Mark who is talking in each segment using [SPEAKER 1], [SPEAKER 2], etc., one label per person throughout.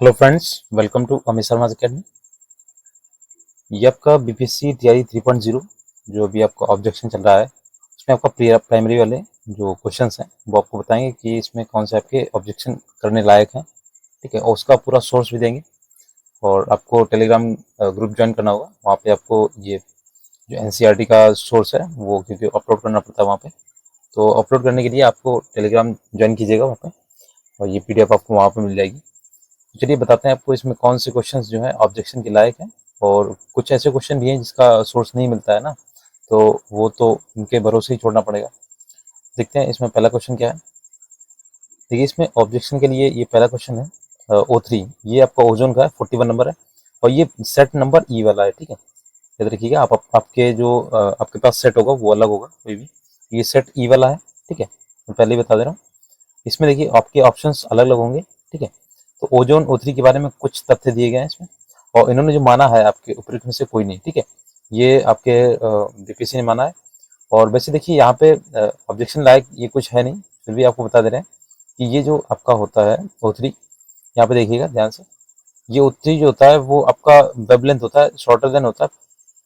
[SPEAKER 1] Hello friends, welcome to Amit Sharma academy. ये आपका BPSC तैयारी 3.0 जो अभी आपका ऑब्जेक्शन चल रहा है, इसमें आपका प्राइमरी वाले जो क्वेश्चंस हैं वो आपको बताएंगे कि इसमें कौन से आपके ऑब्जेक्शन करने लायक हैं। ठीक है, और उसका पूरा सोर्स भी देंगे। और आपको टेलीग्राम ग्रुप ज्वाइन करना होगा। वहाँ पे आपको ये जो एनसीईआरटी का सोर्स है वो क्योंकि अपलोड करना पड़ता है वहाँ पे, तो अपलोड करने के लिए आपको टेलीग्राम ज्वाइन कीजिएगा वहाँ पे, और ये पीडीएफ आपको वहाँ पे मिल जाएगी। चलिए बताते हैं आपको इसमें कौन से क्वेश्चंस जो है ऑब्जेक्शन के लायक हैं, और कुछ ऐसे क्वेश्चन भी हैं जिसका सोर्स नहीं मिलता है ना, तो वो तो उनके भरोसे ही छोड़ना पड़ेगा। देखते हैं इसमें पहला क्वेश्चन क्या है। देखिए, इसमें ऑब्जेक्शन के लिए ये पहला क्वेश्चन है O3। ये आपका ओजोन का है, 41 नंबर है, और ये सेट नंबर ई वाला है। ठीक है, याद रखिएगा। आपके जो आपके पास सेट होगा वो अलग होगा कोई भी। ये सेट ई वाला है। ठीक है, मैं पहले ही बता दे रहा हूँ। इसमें देखिए आपके ऑप्शंस अलग अलग होंगे। ठीक है, तो ओजोन O3 के बारे में कुछ तथ्य दिए गए हैं इसमें, और इन्होंने जो माना है आपके उपरोक्त में से कोई नहीं। ठीक है, ये आपके बीपीएससी ने माना है। और वैसे देखिए यहाँ पे ऑब्जेक्शन लायक ये कुछ है नहीं, फिर भी आपको बता दे रहे हैं कि ये जो आपका होता है O3, यहाँ पे देखिएगा ध्यान से। ये O3 जो होता है वो आपका वेवलेंथ होता है, शॉर्टर देन होता है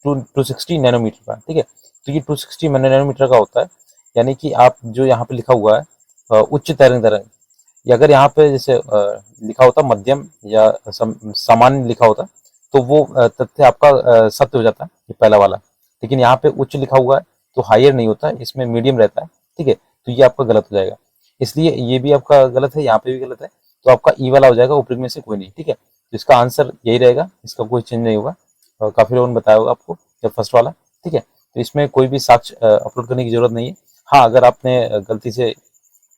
[SPEAKER 1] 260 नैनोमीटर का। ठीक है, तो ये 260 नैनोमीटर का होता है। यानी कि आप जो यहाँ पे लिखा हुआ है उच्च तरंग दैर्घ्य, या अगर यहाँ पे जैसे लिखा होता मध्यम या सामान्य लिखा होता, तो वो तथ्य आपका सत्य हो जाता है, ये पहला वाला। लेकिन यहाँ पे उच्च लिखा हुआ है तो हायर नहीं होता, इसमें मीडियम रहता है। ठीक है, तो ये आपका गलत हो जाएगा। इसलिए ये भी आपका गलत है, यहाँ पे भी गलत है, तो आपका ई वाला हो जाएगा, ऊपर में से कोई नहीं। ठीक है, तो इसका आंसर यही रहेगा, इसका कोई चेंज नहीं होगा। और काफी लोगों ने बताया होगा आपको, जब फर्स्ट वाला। ठीक है, तो इसमें कोई भी साक्ष्य अपलोड करने की जरूरत नहीं है। हाँ, अगर आपने गलती से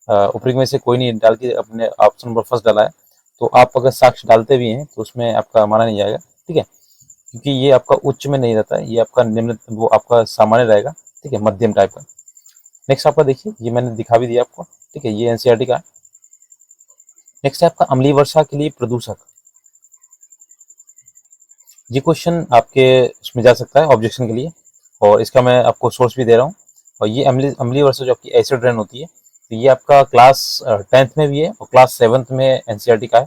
[SPEAKER 1] ऊपरी में से कोई नहीं डाल के अपने ऑप्शन नंबर फर्स्ट डाला है, तो आप अगर साक्ष्य डालते भी हैं तो उसमें आपका माना नहीं जाएगा। ठीक है, क्योंकि ये आपका उच्च में नहीं रहता है, ये आपका निम्न, वो आपका सामान्य रहेगा। ठीक है, मध्यम टाइप का। नेक्स्ट आपका देखिए, ये मैंने दिखा भी दिया आपको। ठीक है, ये एनसीईआरटी का है। नेक्स्ट है आपका अम्लीय वर्षा के लिए प्रदूषक। ये क्वेश्चन आपके उसमें जा सकता है ऑब्जेक्शन के लिए, और इसका मैं आपको सोर्स भी दे रहा हूँ। और ये अम्लीय अम्लीय वर्षा जो आपकी एसिड रेन होती है, तो ये आपका क्लास 10th में भी है और क्लास 7th में एनसीईआरटी का है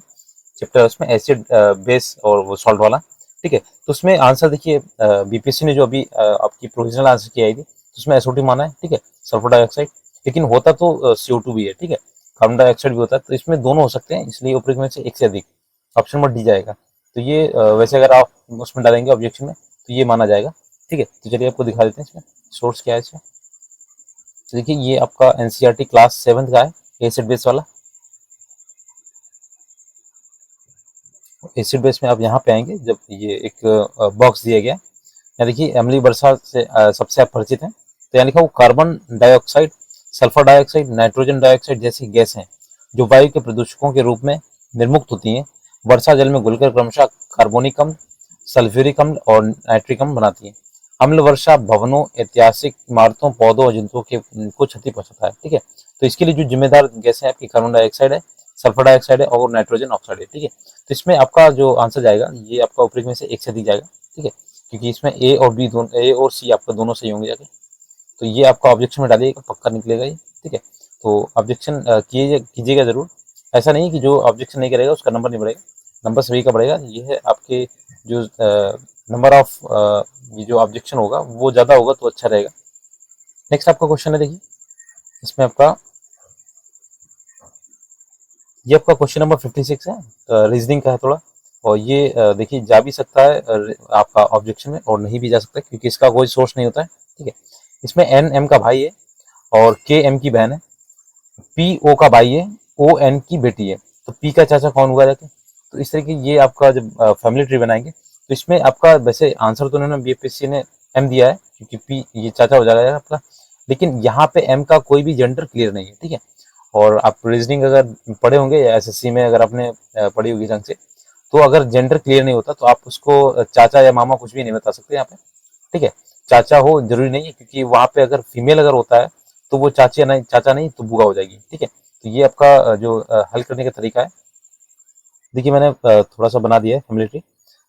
[SPEAKER 1] चैप्टर, उसमें एसिड बेस और वो सॉल्ट वाला। ठीक है, तो उसमें आंसर देखिए, बीपीएससी ने जो अभी आपकी प्रोविजनल आंसर की आई थी, तो उसमें एसओटी माना है। ठीक है, सल्फर डाइऑक्साइड, लेकिन होता तो CO2 भी है। ठीक है, कार्बन डाइऑक्साइड भी होता है, तो इसमें दोनों हो सकते हैं, इसलिए ऊपर में से एक से अधिक, ऑप्शन नंबर डी जाएगा। तो ये वैसे अगर आप उसमें डालेंगे ऑब्जेक्शन में तो ये माना जाएगा। ठीक है, तो चलिए आपको दिखा देते हैं इसमें सोर्स क्या है इसमें। तो देखिए, ये आपका एनसीईआरटी क्लास 7th का है, एसिड बेस वाला। एसिड बेस में आप यहाँ पे आएंगे, जब ये एक बॉक्स दिया गया, यहाँ देखिए अम्लीय वर्षा से सबसे आप परिचित हैं, तो यहाँ लिखा वो carbon dioxide, sulphur dioxide, nitrogen dioxide जैसी गैस हैं जो वायु के प्रदूषकों के रूप में निर्मुक्त होती हैं, वर्षा जल में घुलकर क्रमशः कार्बोनिक अम्ल, सल्फ्यूरिक अम्ल और नाइट्रिक अम्ल बनाती है। अम्ल वर्षा भवनों, ऐतिहासिक इमारतों, पौधों और जंतुओं के को क्षति पहुंचाता है। ठीक है, तो इसके लिए जो जिम्मेदार गैस है आपकी कार्बन डाइऑक्साइड है, सल्फर डाइऑक्साइड है और नाइट्रोजन ऑक्साइड है। ठीक है, तो इसमें आपका जो आंसर जाएगा ये आपका ऊपरी में से एक से दी जाएगा। ठीक है, क्योंकि इसमें ए और बी दोनों, ए और सी आपका दोनों सही होंगे जाके, तो ये आपका ऑब्जेक्शन में डालिएगा, पक्का निकलेगा ये। ठीक है, तो ऑब्जेक्शन कीजिएगा जरूर। ऐसा नहीं कि जो ऑब्जेक्शन नहीं करेगा उसका नंबर नहीं बढ़ेगा, नंबर सभी का बढ़ेगा। ये है आपके जो नंबर ऑफ ये जो ऑब्जेक्शन होगा वो ज्यादा होगा तो अच्छा रहेगा। नेक्स्ट आपका क्वेश्चन है, देखिए इसमें आपका ये आपका क्वेश्चन नंबर 56 है, रीजनिंग का है थोड़ा। और ये देखिए जा भी सकता है आपका ऑब्जेक्शन में, और नहीं भी जा सकता है, क्योंकि इसका कोई सोर्स नहीं होता है। ठीक है, इसमें एन एम का भाई है और के एम की बहन है, पी ओ का भाई है, ओ एन की बेटी है, तो पी का चाचा कौन हुआ जाके। तो इस तरीके ये आपका जब फैमिली ट्री बनाएंगे, तो इसमें आपका वैसे आंसर तो उन्होंने बीपीएससी ने एम दिया है, क्योंकि पी ये चाचा हो जाएगा आपका, लेकिन यहाँ पे एम का कोई भी जेंडर क्लियर नहीं है। ठीक है, और आप रीजनिंग अगर पढ़े होंगे या एसएससी में अगर आपने पढ़ी होगी ढंग से, तो अगर जेंडर क्लियर नहीं होता तो आप उसको चाचा या मामा कुछ भी नहीं बता सकते यहाँ पे। ठीक है, चाचा हो जरूरी नहीं है, क्योंकि वहां पे अगर फीमेल अगर होता है तो वो चाची नहीं, चाचा नहीं तो बुआ हो जाएगी। ठीक है, तो ये आपका जो हल करने का तरीका है, देखिए मैंने थोड़ा सा बना दिया है फैमिली ट्री।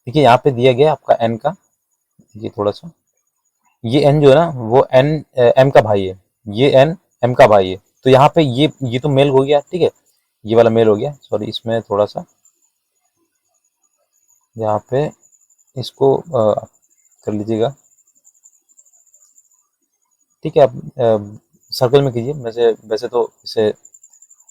[SPEAKER 1] देखिए यहाँ पे दिया गया आपका एन का, देखिए थोड़ा सा, ये एन जो है ना वो एन एम का भाई है, ये एन एम का भाई है। तो यहाँ पे ये तो मेल हो गया। ठीक है, ये वाला मेल हो गया, सॉरी इसमें थोड़ा सा यहाँ पे इसको आप कर लीजिएगा, ठीक है। आप सर्कल में कीजिए, वैसे वैसे तो इसे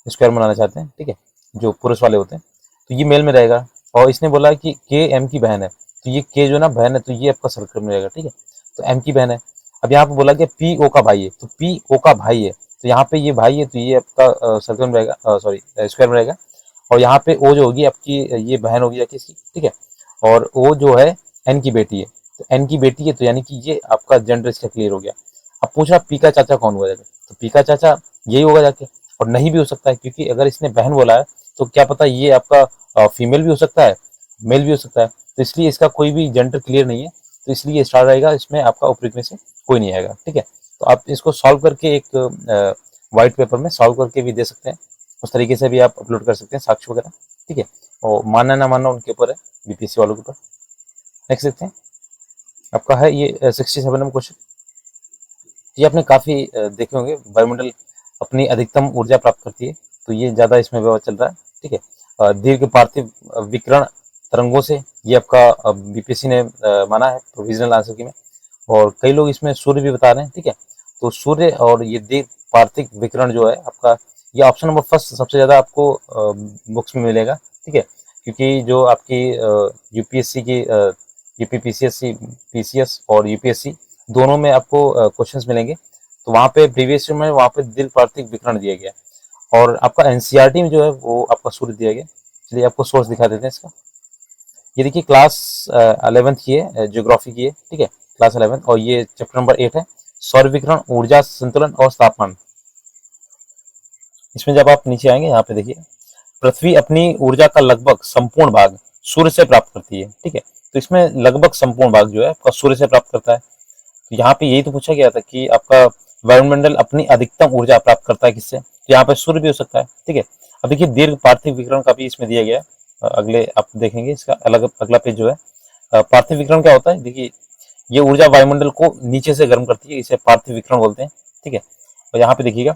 [SPEAKER 1] स्क्वायर बनाना चाहते हैं, ठीक है, जो पुरुष वाले होते हैं। तो ये मेल में रहेगा, और इसने बोला है कि के एम की बहन है, तो ये के जो ना बहन है, तो ये आपका सर्कल में रहेगा, ठीक है। तो एम की बहन है। अब यहाँ पे बोला कि पी ओ का भाई है, तो पी ओ का भाई है, तो यहाँ पे ये भाई है, तो ये आपका सर्कल में रहेगा, सॉरी स्क्वायर में रहेगा। और यहाँ पे ओ जो होगी आपकी, ये बहन होगी या किसकी, ठीक है। और ओ जो है एन की बेटी है, तो एन की बेटी है, तो यानी कि ये आपका जेंडर इसका क्लियर हो गया। अब पूछ रहा पी का चाचा कौन हुआ जाके, तो पी का चाचा यही होगा जाके, और नहीं भी हो सकता है, क्योंकि अगर इसने बहन बोला है तो क्या पता ये आपका फीमेल भी हो सकता है, मेल भी हो सकता है, तो इसलिए इसका कोई भी जेंडर क्लियर नहीं है, तो इसलिए स्टार रहेगा, इसमें आपका उपयुक्त में से कोई नहीं आएगा, ठीक है। तो आप इसको सॉल्व करके एक व्हाइट पेपर में सॉल्व करके भी दे सकते हैं, उस तरीके से भी आप अपलोड कर सकते हैं साक्ष्य वगैरह, ठीक है। और मानना ना मानना उनके ऊपर है, बीपीएससी वालों के ऊपर। नेक्स्ट देखते हैं, आपका है ये 67 नंबर क्वेश्चन। ये आपने काफी देखे होंगे, वायुमंडल अपनी अधिकतम ऊर्जा प्राप्त करती है, तो ये ज्यादा इसमें व्यवहार चल रहा है, ठीक है। दीर्घ पार्थिव विकिरण तरंगों से, ये आपका बीपीएससी ने माना है प्रोविजनल आंसर की में। और कई लोग इसमें सूर्य भी बता रहे हैं, ठीक है। तो सूर्य और ये दीर्घ पार्थिव विकिरण जो है आपका, ये ऑप्शन नंबर फर्स्ट सबसे ज्यादा आपको बुक्स में मिलेगा, ठीक है। क्योंकि जो आपकी यूपीएससी की यूपीपीसीएससी पीसीएस और यूपीएससी दोनों में आपको क्वेश्चंस मिलेंगे, तो वहाँ पे प्रीवियस में वहाँ पे दीर्घ पार्थिव विकिरण दिया गया, और आपका एनसीईआरटी में जो है वो आपका सूर्य दिया गया। चलिए आपको सोर्स दिखा देते हैं इसका। ये देखिए क्लास 11th की है, ज्योग्राफी की है, ठीक है, क्लास 11th, और ये चैप्टर नंबर 8 है, सौर विकिरण, ऊर्जा संतुलन और तापमान। इसमें जब आप नीचे आएंगे, यहाँ पे देखिए, पृथ्वी अपनी ऊर्जा का लगभग संपूर्ण भाग सूर्य से प्राप्त करती है, ठीक है। तो इसमें लगभग संपूर्ण भाग जो है आपका सूर्य से प्राप्त करता है। तो यहाँ पे यही तो पूछा गया था कि आपका वायुमंडल अपनी अधिकतम ऊर्जा प्राप्त करता है किससे, तो यहाँ पे सूर्य भी हो सकता है, ठीक है। अब देखिए दीर्घ पार्थिव विकिरण का भी इसमें दिया गया है, अगले आप देखेंगे इसका अलग अगला पेज जो है। पार्थिव विकिरण क्या होता है, देखिए ये ऊर्जा वायुमंडल को नीचे से गर्म करती है, इसे पार्थिव विकिरण बोलते हैं, ठीक है। और यहाँ पे देखिएगा,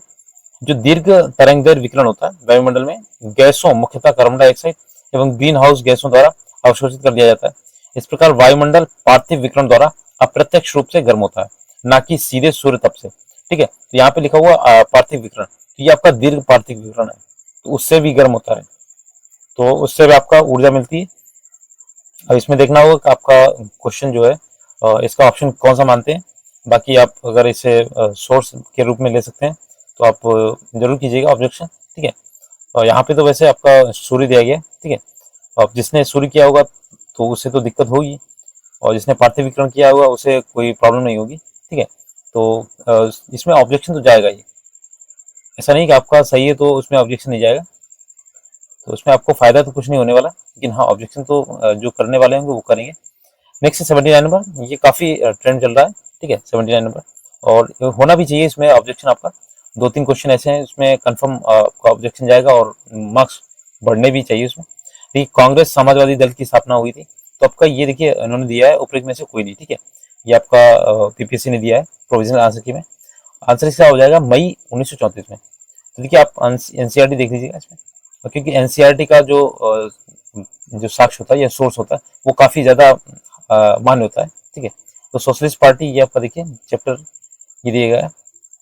[SPEAKER 1] जो दीर्घ तरंगदैर्घ्य विकिरण होता है वायुमंडल में गैसों, मुख्यतः कार्बन डाइऑक्साइड एवं ग्रीन हाउस गैसों द्वारा अवशोषित कर दिया जाता है। इस प्रकार वायुमंडल पार्थिव विकिरण द्वारा अप्रत्यक्ष रूप से गर्म होता है, ना कि सीधे सूर्य तप से, ठीक है। तो यहाँ पे लिखा हुआ पार्थिव विकिरण, तो ये आपका दीर्घ पार्थिव विकिरण है, तो उससे भी गर्म होता है, तो उससे भी आपका ऊर्जा मिलती है। अब इसमें देखना होगा कि आपका क्वेश्चन जो है इसका ऑप्शन कौन सा मानते हैं। बाकी आप अगर इसे सोर्स के रूप में ले सकते हैं तो आप जरूर कीजिएगा ऑब्जेक्शन, ठीक है। और यहाँ पे तो वैसे आपका सूर्य दिया गया, ठीक है। अब जिसने सूर्य किया होगा तो उसे तो दिक्कत होगी, और जिसने पार्थिव विकिरण किया होगा उसे कोई प्रॉब्लम नहीं होगी, ठीक है। तो इसमें ऑब्जेक्शन तो जाएगा ही, ऐसा नहीं कि आपका सही है तो उसमें ऑब्जेक्शन नहीं जाएगा, तो उसमें आपको फायदा तो कुछ नहीं होने वाला, लेकिन हाँ ऑब्जेक्शन तो जो करने वाले होंगे वो करेंगे। नेक्स्ट है 79 नंबर, ये काफी ट्रेंड चल रहा है, ठीक है, 79 नंबर, और होना भी चाहिए इसमें ऑब्जेक्शन आपका। दो तीन क्वेश्चन ऐसे हैं इसमें कंफर्म आपका ऑब्जेक्शन जाएगा, और मार्क्स बढ़ने भी चाहिए उसमें। देखिए कांग्रेस समाजवादी दल की स्थापना हुई थी, तो आपका ये देखिए उन्होंने दिया है उपयुक्त में से कोई नहीं, ठीक है। ये आपका पीपीएससी ने दिया है प्रोविजनल आंसर की में। आंसर इसका हो जाएगा मई 1934 में। तो देखिए आप एनसीईआरटी देख लीजिएगा इसमें, क्योंकि एनसीईआरटी का जो साक्ष्य होता है या सोर्स होता है वो काफी ज्यादा मान्य होता है, ठीक है। तो सोशलिस्ट पार्टी, ये आपका देखिए चैप्टर ये दिया गया है,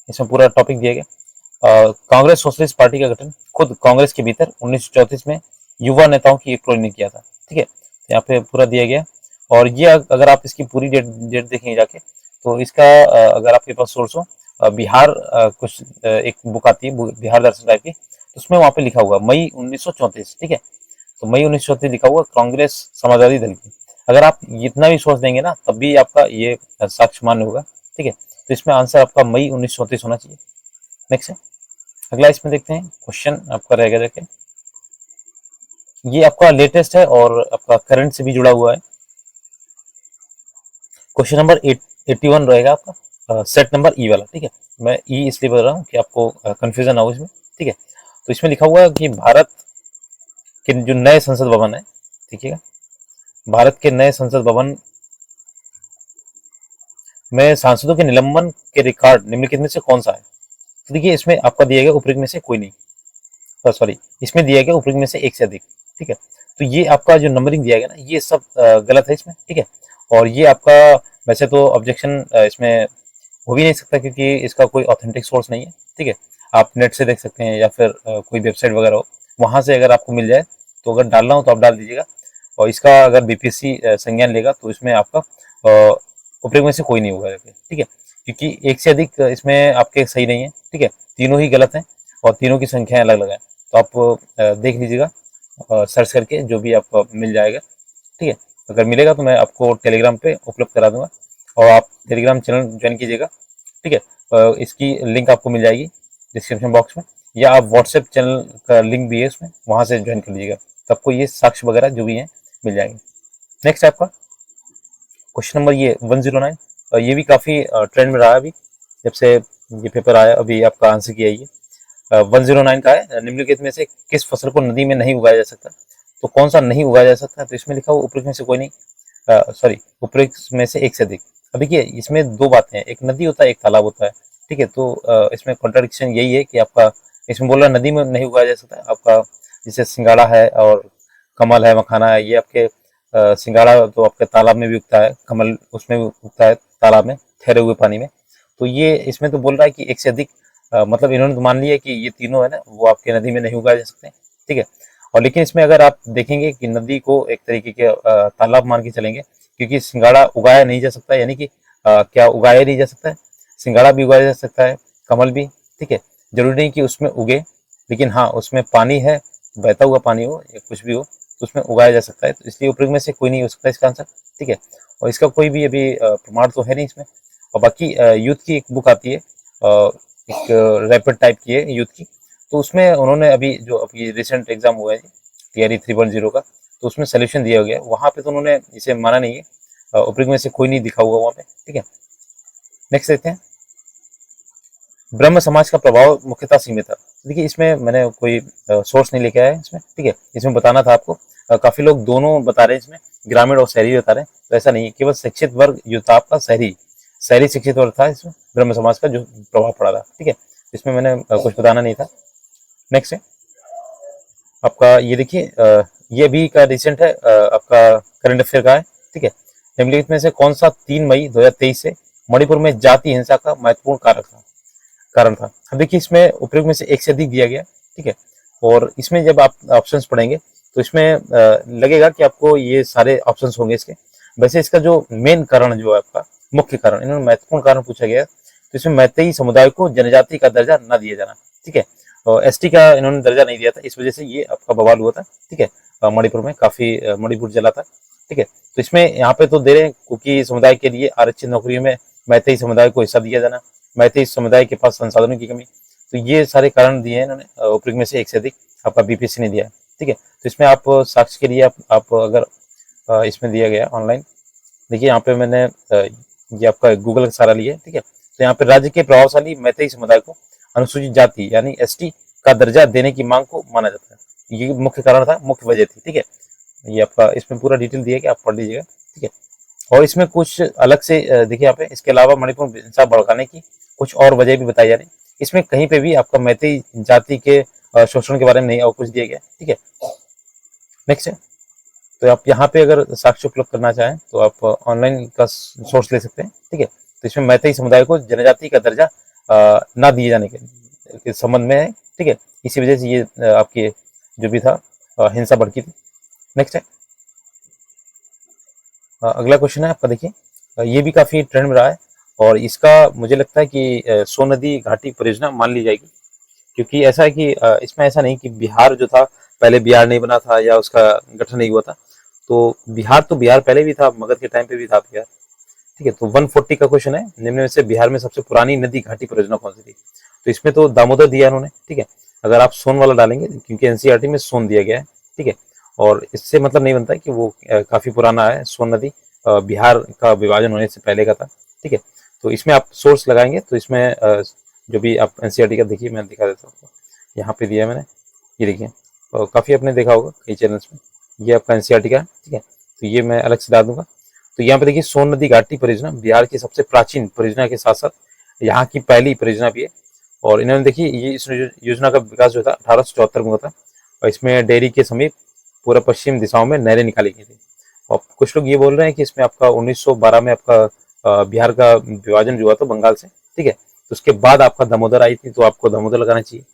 [SPEAKER 1] इसमें पूरा टॉपिक दिया गया। कांग्रेस सोशलिस्ट पार्टी का गठन खुद कांग्रेस के भीतर 1934 में युवा नेताओं की एक टोली ने किया था, ठीक है। यहाँ पे पूरा दिया गया, और ये अगर आप इसकी पूरी डेट देखेंगे जाके, तो इसका अगर आपके पास सोर्स हो, बिहार कुछ एक बुक आती है बिहार दर्शन टाइप की, तो उसमें वहां पे लिखा हुआ मई 1934, ठीक है। तो मई 1934 लिखा हुआ कांग्रेस समाजवादी दल की। अगर आप इतना भी सोच देंगे ना तब भी आपका ये साक्ष्य मान्य होगा, ठीक है। तो इसमें आंसर आपका मई 1934 होना चाहिए। नेक्स्ट है अगला, इसमें देखते हैं क्वेश्चन आपका रहेगा देखें, ये आपका लेटेस्ट है और आपका करंट से भी जुड़ा हुआ है। क्वेश्चन नंबर 81 रहेगा आपका, सेट नंबर ई वाला, ठीक है। मैं ई इसलिए बोल रहा हूँ कि आपको कंफ्यूजन ना हो इसमें, ठीक है। तो इसमें लिखा हुआ है कि भारत के जो नए संसद भवन है, देखिएगा, भारत के नए संसद भवन में सांसदों के निलंबन के रिकॉर्ड निम्नलिखित में से कौन सा है। तो देखिए इसमें आपका दिया गया उपयुक्त में से कोई नहीं, सॉरी, इसमें दिया गया उपयुक्त में से एक से अधिक, ठीक है। तो ये आपका जो नंबरिंग दिया गया ना, ये सब गलत है इसमें, ठीक है। और ये आपका वैसे तो ऑब्जेक्शन इसमें हो भी नहीं सकता, क्योंकि इसका कोई ऑथेंटिक सोर्स नहीं है, ठीक है। आप नेट से देख सकते हैं या फिर कोई वेबसाइट वगैरह हो, वहां से अगर आपको मिल जाए तो अगर डालना हो तो आप डाल दीजिएगा। और इसका अगर बीपीएससी संज्ञान लेगा तो इसमें आपका उपयोग में से कोई नहीं होगा, ठीक है। क्योंकि एक से अधिक इसमें आपके सही नहीं है, ठीक है, तीनों ही गलत हैं और तीनों की संख्याएं अलग अलग हैं। तो आप देख लीजिएगा सर्च करके, जो भी आपको मिल जाएगा, ठीक है। अगर मिलेगा तो मैं आपको टेलीग्राम पे उपलब्ध करा दूंगा, और आप टेलीग्राम चैनल ज्वाइन कीजिएगा, ठीक है। इसकी लिंक आपको मिल जाएगी डिस्क्रिप्शन बॉक्स में, या आप व्हाट्सएप चैनल का लिंक भी है उसमें, वहां से ज्वाइन कर लीजिएगा, तो आपको ये साक्ष्य वगैरह जो भी हैं मिल जाएंगे। नेक्स्ट आपका क्वेश्चन नंबर ये 109, ये भी काफी ट्रेंड में रहा है अभी, जब से ये पेपर आया अभी आपका आंसर किया ये 109 का है। निम्नलिखित में से किस फसल को नदी में नहीं उगाया जा सकता? तो कौन सा नहीं उगाया जा सकता? तो इसमें लिखा हुआ उपरोक्त में से कोई नहीं, सॉरी, उपरोक्त में से एक से अधिक। अब देखिए इसमें दो बातें हैं, एक नदी होता है, एक तालाब होता है, ठीक है। तो इसमें कॉन्ट्राडिक्शन यही है कि आपका इसमें बोल रहा नदी में नहीं उगाया जा सकता, आपका जैसे सिंगाड़ा है और कमल है, मखाना है, ये आपके सिंगाड़ा तो आपके तालाब में भी उगता है, कमल उसमें भी उगता है तालाब में ठहरे हुए पानी में। तो ये इसमें तो बोल रहा है कि एक से अधिक, मतलब इन्होंने तो मान लिया कि ये तीनों है ना वो आपके नदी में नहीं उगाए जा सकते, ठीक है। और लेकिन इसमें अगर आप देखेंगे कि नदी को एक तरीके के तालाब मान के चलेंगे, क्योंकि सिंगाड़ा उगाया नहीं जा सकता, यानी कि क्या उगाया नहीं जा सकता है, सिंगाड़ा भी उगाया जा सकता है, कमल भी, ठीक है। जरूरी नहीं कि उसमें उगे, लेकिन हाँ उसमें पानी है, बहता हुआ पानी हो या कुछ भी हो तो उसमें उगाया जा सकता है। तो इसलिए उपयोग में से कोई नहीं हो सकता इसका आंसर, ठीक है। और इसका कोई भी अभी प्रमाण तो है नहीं इसमें। और बाकी यूथ की एक बुक आती है, एक रैपिड टाइप की है यूथ की, तो उसमें उन्होंने अभी जो अभी रिसेंट एग्जाम हुआ है टीआरई 3.0 का, तो उसमें सोल्यूशन दिया गया है, वहां पे तो उन्होंने इसे माना नहीं है, उपयोग में से कोई नहीं दिखा हुआ वहां पे, ठीक है। नेक्स्ट देखते हैं, ब्रह्म समाज का प्रभाव मुख्यतः सीमित है। देखिए इसमें मैंने कोई सोर्स नहीं लेके आया है इसमें, ठीक है। इसमें बताना था आपको, काफी लोग दोनों बता रहे हैं इसमें, ग्रामीण और शहरी बता रहे हैं, तो ऐसा नहीं है, केवल शिक्षित वर्ग जो था आपका शहरी शहरी शिक्षित वर्ग था इसमें ब्रह्म समाज का जो प्रभाव पड़ा था, ठीक है। इसमें मैंने कुछ बताना नहीं था। नेक्स्ट है आपका, ये देखिए ये भी का रिसेंट है, आपका करंट अफेयर का है, ठीक है। निम्नलिखित में से कौन सा 3 मई 2023 से मणिपुर में जाति हिंसा का महत्वपूर्ण कारण था? अब देखिए इसमें उपयोग में से एक से अधिक दिया गया, ठीक है। और इसमें जब आप ऑप्शंस पढ़ेंगे तो इसमें लगेगा कि आपको ये सारे ऑप्शंस होंगे इसके। वैसे इसका जो मेन कारण जो है आपका मुख्य कारण, इन्होंने महत्वपूर्ण कारण पूछा गया, तो इसमें मैतेई समुदाय को जनजाति का दर्जा न दिया जाना, ठीक है। और एसटी का इन्होंने दर्जा नहीं दिया था, इस वजह से ये आपका बवाल हुआ था, ठीक है। मणिपुर में काफी मणिपुर जला था, ठीक है। तो इसमें यहाँ पे तो दे रहे हैं कुकी समुदाय के लिए आरक्षित नौकरियों में मैतेई समुदाय को हिस्सा दिया जाना, मैतेई समुदाय के पास संसाधनों की कमी, तो ये सारे कारण दिए हैं इन्होंने, उपयोग में से एक से अधिक आपका बीपीएससी ने दिया है, ठीक है। तो इसमें आप साक्ष्य के लिए आप अगर इसमें दिया गया ऑनलाइन, देखिए यहाँ पे मैंने ये आपका गूगल का सारा लिया है, ठीक है। तो यहाँ पे राज्य के प्रभावशाली मैतेई समुदाय को अनुसूचित जाति यानी एसटी का दर्जा देने की मांग को माना जाता है, ये मुख्य कारण था, मुख्य वजह थी, ठीक है। ये आपका इसमें पूरा डिटेल दिया है कि आप पढ़ लीजिएगा, ठीक है। और इसमें कुछ अलग से देखिए यहाँ पे, इसके अलावा मणिपुर में हिंसा भड़काने की कुछ और वजह भी बताई जा रही, इसमें कहीं पे भी आपका मैतेई जाति के शोषण के बारे में नहीं और कुछ दिया गया, ठीक है। नेक्स्ट है, तो आप यहाँ पे अगर साक्ष्य उपलब्ध करना चाहें तो आप ऑनलाइन का सोर्स ले सकते हैं, ठीक है। तो इसमें मैतेई समुदाय को जनजाति का दर्जा ना दिए जाने के संबंध में है, ठीक है। इसी वजह से ये आपकी जो भी था हिंसा भड़की थी। नेक्स्ट है, अगला क्वेश्चन है आपका, देखिए ये भी काफी ट्रेंड में रहा है, और इसका मुझे लगता है कि सोन नदी घाटी परियोजना मान ली जाएगी, क्योंकि ऐसा है कि इसमें ऐसा नहीं कि बिहार जो था पहले बिहार नहीं बना था या उसका गठन नहीं हुआ था, तो बिहार पहले भी था, मगध के टाइम पे भी था बिहार, ठीक है। तो 140 का क्वेश्चन है, निम्न में से बिहार में सबसे पुरानी नदी घाटी परियोजना कौन सी थी? तो इसमें तो दामोदर दिया उन्होंने, ठीक है। अगर आप सोन वाला डालेंगे, क्योंकि एनसीईआरटी में सोन दिया गया है, ठीक है, और इससे मतलब नहीं बनता कि वो काफी पुराना है सोन नदी, बिहार का विभाजन होने से पहले का था, ठीक है। तो इसमें आप सोर्स लगाएंगे तो इसमें जो भी आप एनसीईआरटी का देखिए, मैं दिखा देता हूँ, यहाँ पे दिया है मैंने, ये देखिए, काफी आपने देखा होगा कई चैनल्स में, ये आपका एनसीईआरटी का है, ठीक है। तो ये मैं अलग से डाल दूंगा। तो यहाँ पे देखिए सोन नदी घाटी परियोजना बिहार की सबसे प्राचीन परियोजना के साथ साथ यहाँ की पहली परियोजना भी है, और इन्होंने देखिए ये इस योजना का विकास जो था 1874 में हुआ था, और इसमें डेयरी के समीप पूर्व पश्चिम दिशाओं में नहरें निकाली गई थी। और कुछ लोग ये बोल रहे हैं कि इसमें आपका 1912 में आपका बिहार का विभाजन जो हुआ था बंगाल से, ठीक है, तो उसके बाद आपका दामोदर आई थी, तो आपको दामोदर लगाना चाहिए।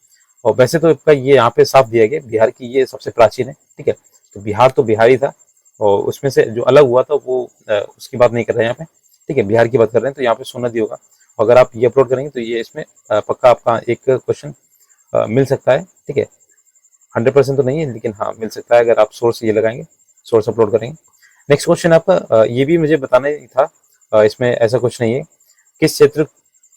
[SPEAKER 1] और वैसे तो आपका ये यहाँ पे साफ दिया गया बिहार की ये सबसे प्राचीन है, ठीक है, तो बिहार तो बिहार ही था, और उसमें से जो अलग हुआ था वो उसकी बात नहीं कर रहे हैं यहाँ पे, ठीक है, बिहार की बात कर रहे हैं, तो यहाँ पे सोनादी होगा। अगर आप ये अपलोड करेंगे तो ये इसमें पक्का आपका एक क्वेश्चन मिल सकता है, ठीक है, 100% तो नहीं है लेकिन हाँ मिल सकता है अगर आप सोर्स ये लगाएंगे, सोर्स अपलोड करेंगे। नेक्स्ट क्वेश्चन आपका ये भी मुझे बताना ही था, इसमें ऐसा कुछ नहीं है, किस क्षेत्र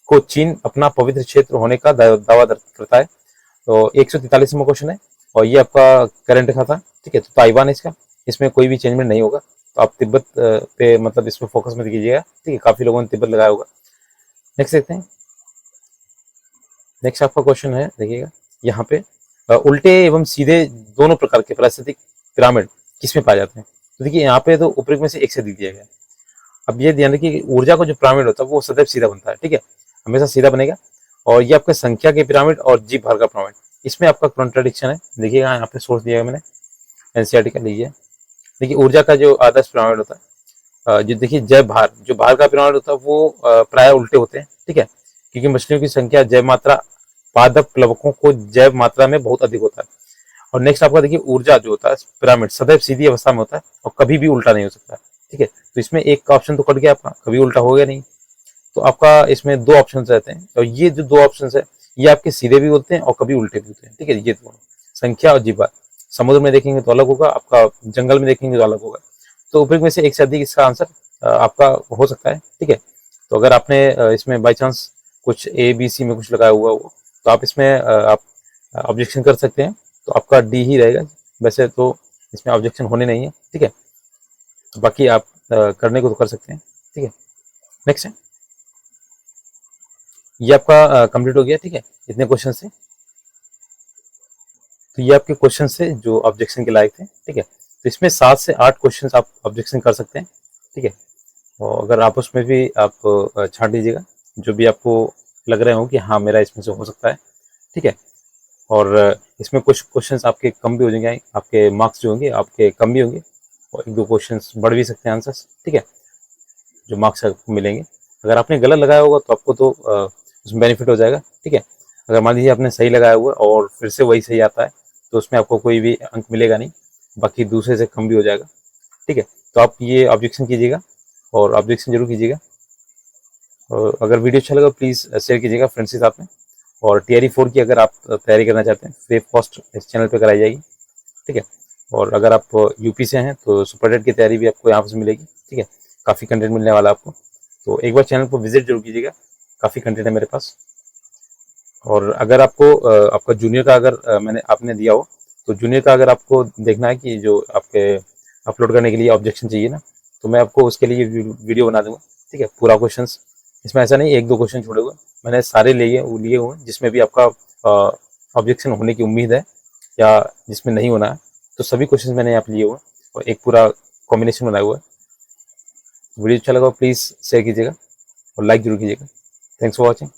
[SPEAKER 1] को चीन अपना पवित्र क्षेत्र होने का दावा करता है। तो 143वां क्वेश्चन है और ये आपका करंट का था, ठीक है, तो ताइवान है इसका, इसमें कोई भी चेंजमेंट नहीं होगा। तो आप तिब्बत पे मतलब इसमें फोकस मत कीजिएगा, ठीक है, काफी लोगों ने तिब्बत लगाया होगा। नेक्स्ट देखते हैं। नेक्स्ट आपका क्वेश्चन है, देखिएगा यहाँ पे उल्टे एवं सीधे दोनों प्रकार के प्राकृतिक पिरामिड किसमें पाए जाते हैं। तो देखिए यहाँ पे तो ऊपर में से एक से दिया गया है। अब ये ध्यान रखिए ऊर्जा का जो पिरामिड होता है वो सदैव सीधा बनता है, ठीक है, हमेशा सीधा बनेगा। और ये आपका संख्या के पिरामिड और जीव भार का पिरामिड, इसमें आपका कॉन्ट्रडिक्शन है। देखिएगा यहाँ पे सोर्स दिया है मैंने, एनसीईआरटी का लीजिए। देखिए ऊर्जा का जो आदर्श पिरामिड होता है, जो देखिए जैव भार, जो भार का पिरामिड होता है वो प्राय उल्टे होते हैं, ठीक है, क्योंकि मछलियों की संख्या जैव मात्रा पादप प्लवकों को जैव मात्रा में बहुत अधिक होता है। और नेक्स्ट आपका देखिए ऊर्जा जो होता है पिरामिड सदैव सीधी अवस्था में होता है और कभी भी उल्टा नहीं हो सकता, ठीक है, तो इसमें एक का ऑप्शन तो कट गया आपका, कभी उल्टा हो गया नहीं। तो आपका इसमें दो ऑप्शन रहते हैं और ये जो दो ऑप्शन है ये आपके सीधे भी होते हैं और कभी उल्टे भी होते हैं, ठीक है, ये दोनों संख्या और जीवा। समुद्र में देखेंगे तो अलग होगा, आपका जंगल में देखेंगे तो अलग होगा। तो ऊपर में से एक से अधिक इसका आंसर आपका हो सकता है, ठीक है। तो अगर आपने इसमें बाई चांस कुछ ए बी सी में कुछ लगाया हुआ हो तो आप इसमें आप ऑब्जेक्शन कर सकते हैं, तो आपका डी ही रहेगा। वैसे तो इसमें ऑब्जेक्शन होने नहीं है, ठीक है, तो बाकी आप करने को तो कर सकते हैं, ठीक है। नेक्स्ट है, ये आपका कंप्लीट हो गया, ठीक है, इतने क्वेश्चन से। तो ये आपके क्वेश्चन से जो ऑब्जेक्शन के लायक थे, ठीक है, तो इसमें 7 से 8 क्वेश्चन आप ऑब्जेक्शन कर सकते हैं, ठीक है। और अगर आप उसमें भी आप छांट दीजिएगा जो भी आपको लग रहे हो कि हाँ मेरा इसमें से हो सकता है, ठीक है। और इसमें कुछ क्वेश्चंस आपके कम भी हो जाएंगे, आपके मार्क्स जो होंगे आपके कम भी होंगे और एक दो क्वेश्चंस बढ़ भी सकते हैं आंसर्स, ठीक है, जो मार्क्स आपको मिलेंगे। अगर आपने गलत लगाया होगा तो आपको तो उसमें बेनिफिट हो जाएगा, ठीक है। अगर मान लीजिए आपने सही लगाया हुआ और फिर से वही सही आता है तो उसमें आपको कोई भी अंक मिलेगा नहीं, बाकी दूसरे से कम भी हो जाएगा, ठीक है। तो आप ये ऑब्जेक्शन कीजिएगा और ऑब्जेक्शन जरूर कीजिएगा। और अगर वीडियो अच्छा लगा प्लीज़ शेयर कीजिएगा फ्रेंड्स के साथ में। और टीआरई 4 की अगर आप तैयारी करना चाहते हैं फ्री ऑफ कॉस्ट इस चैनल पे कराई जाएगी, ठीक है। और अगर आप यूपी से हैं तो सुपर टेट की तैयारी भी आपको यहाँ से मिलेगी, ठीक है, काफ़ी कंटेंट मिलने वाला है आपको। तो एक बार चैनल को विजिट जरूर कीजिएगा, काफ़ी कंटेंट है मेरे पास। और अगर आपको आपका जूनियर का अगर मैंने आपने दिया हो तो जूनियर का अगर आपको देखना है कि जो आपके अपलोड करने के लिए ऑब्जेक्शन चाहिए ना, तो मैं आपको उसके लिए वीडियो बना दूंगा, ठीक है, पूरा क्वेश्चन। इसमें ऐसा नहीं एक दो क्वेश्चन छोड़े हुए, मैंने सारे लिए हुए जिसमें भी आपका ऑब्जेक्शन होने की उम्मीद है या जिसमें नहीं होना है, तो सभी क्वेश्चन मैंने यहाँ पे लिए हुए और एक पूरा कॉम्बिनेशन बनाया हुआ है। वीडियो अच्छा लगा प्लीज़ शेयर कीजिएगा और लाइक जरूर कीजिएगा। Thanks for watching.